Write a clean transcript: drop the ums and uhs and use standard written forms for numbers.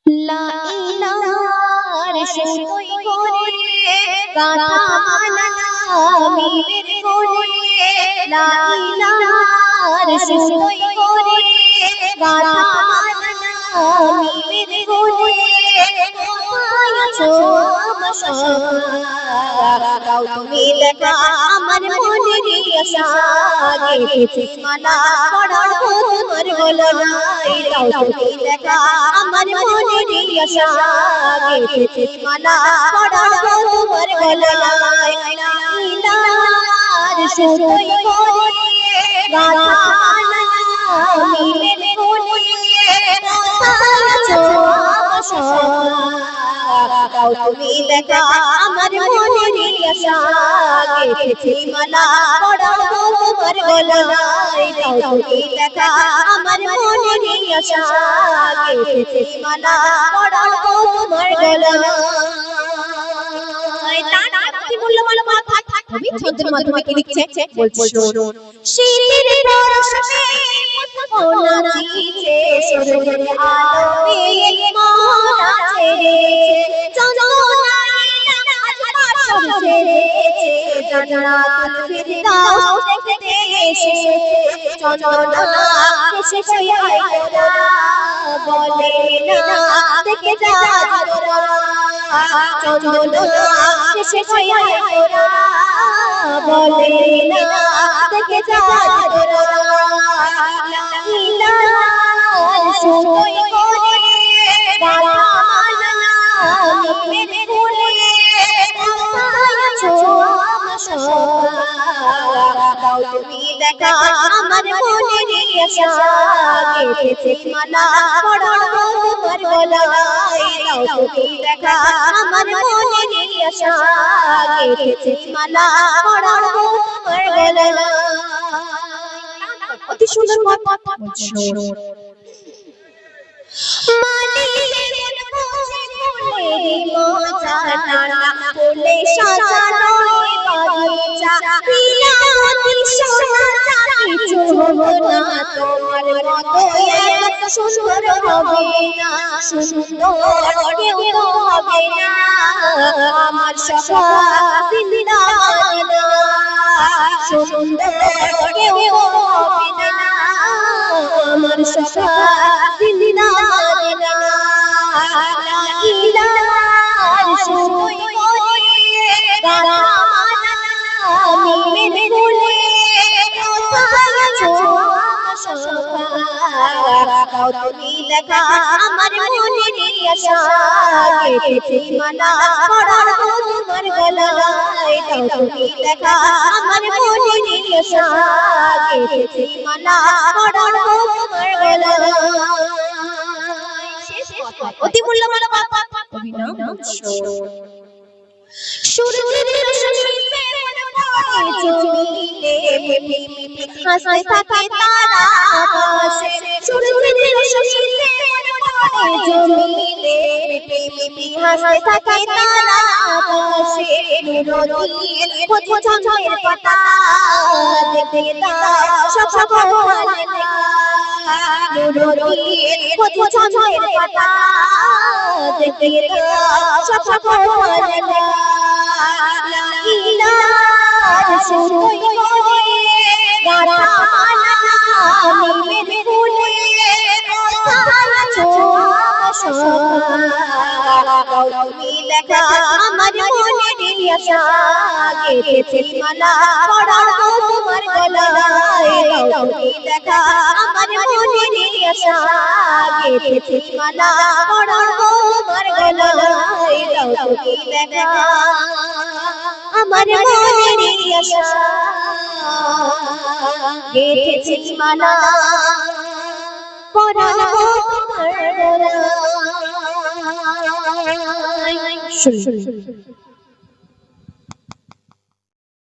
লা ইলাহার সুতোই করে গাথা মালা মিমের করে লা ইলাহার সুতোই করে গাথা মালা মিমের করে দাও তুমি দেখা আমার মনের আশা গেছে মালা পড়ার তোমার গলায় দাও তুমি দেখা আমার মনের আশা গেছে মালা পড়ার তোমার গলায় ইলাহার সুতোই করে গাথা মালা মিমের করে দাও তুমি দেখা আমার মনের আশা গেছে মালা পড়ার তোমার গলায় দাও তুমি দেখা আমার মনের আশা গেছে মালা পড়ার তোমার গলায় কি বললো বলো মাথা তুমি ছন্দের মাধ্যমে কি লিখছে বলছো শুনুন শীতের বর্ষাতে মোনা চিছে সূর্যের আলোতে মোনা ছেড়ে চন্দনাই আজ পাশর ছেড়েছে জান্নাতুল ফিরদাউস দেখতে এসেছে চন্দনা এসেছে তোরা বলে না দেখে যা তোরা চন্দনা এসেছে তোরা বলে না দেখে যা তোরা সুতোই করে গাথা মালা মিমের করে দাও তুমি দেখা আমার মনের আশা গেছে মালা পড়ার তোমার গলায় দাও তুমি দেখা আমার মনের আশা গেছে মালা পড়ার তোমার গলায় অতি সুন্দর কথা বলছো ফুলে সাজানো বাগিচা লীলাবতী সোনা চাঁদি চুম্বনা তোমার মতো এত সুন্দর হবে না সুন্দর কেউ হবে না আমার সখা জিন্দাবাদ সুন্দর কেউ হবে না আমার সখা জিন্দাবাদ ইলাহার সুতোই করে গাথা মালা মিমের করে দাও তুমি দেখা আমার মনের আশা গেছে মালা পড়ার তোমার গলায় দাও তুমি দেখা আমার মনের আশা গেছে মালা পড়ার তোমার গলায় অতি মূল্যবান কথা কবি না সূর্যের রশ্মিতে জমিনে হাসতে থাকে তারা আকাশে সূর্যের রশ্মিতে জমিনে হাসতে থাকে তারা আকাশে নদীর পথে চন্দ্রের পাতা দেখতে সব সব ভালো নদীর পথে চন্দ্রের পাতা দেখতে সব সব ভালো ইলাহার সুতোই করে গাথা মালা মিমের করে দাও তুমি দেখা আমার মনের আশা গেছে মালা পড়ার তোমার গলায় দাও তুমি দেখা আমার মনের আশা গেছে মালা পড়ার তোমার গলায় দাও তুমি দেখা আমার মনের আশা গেছে মালা পড়ার তোমার গলায়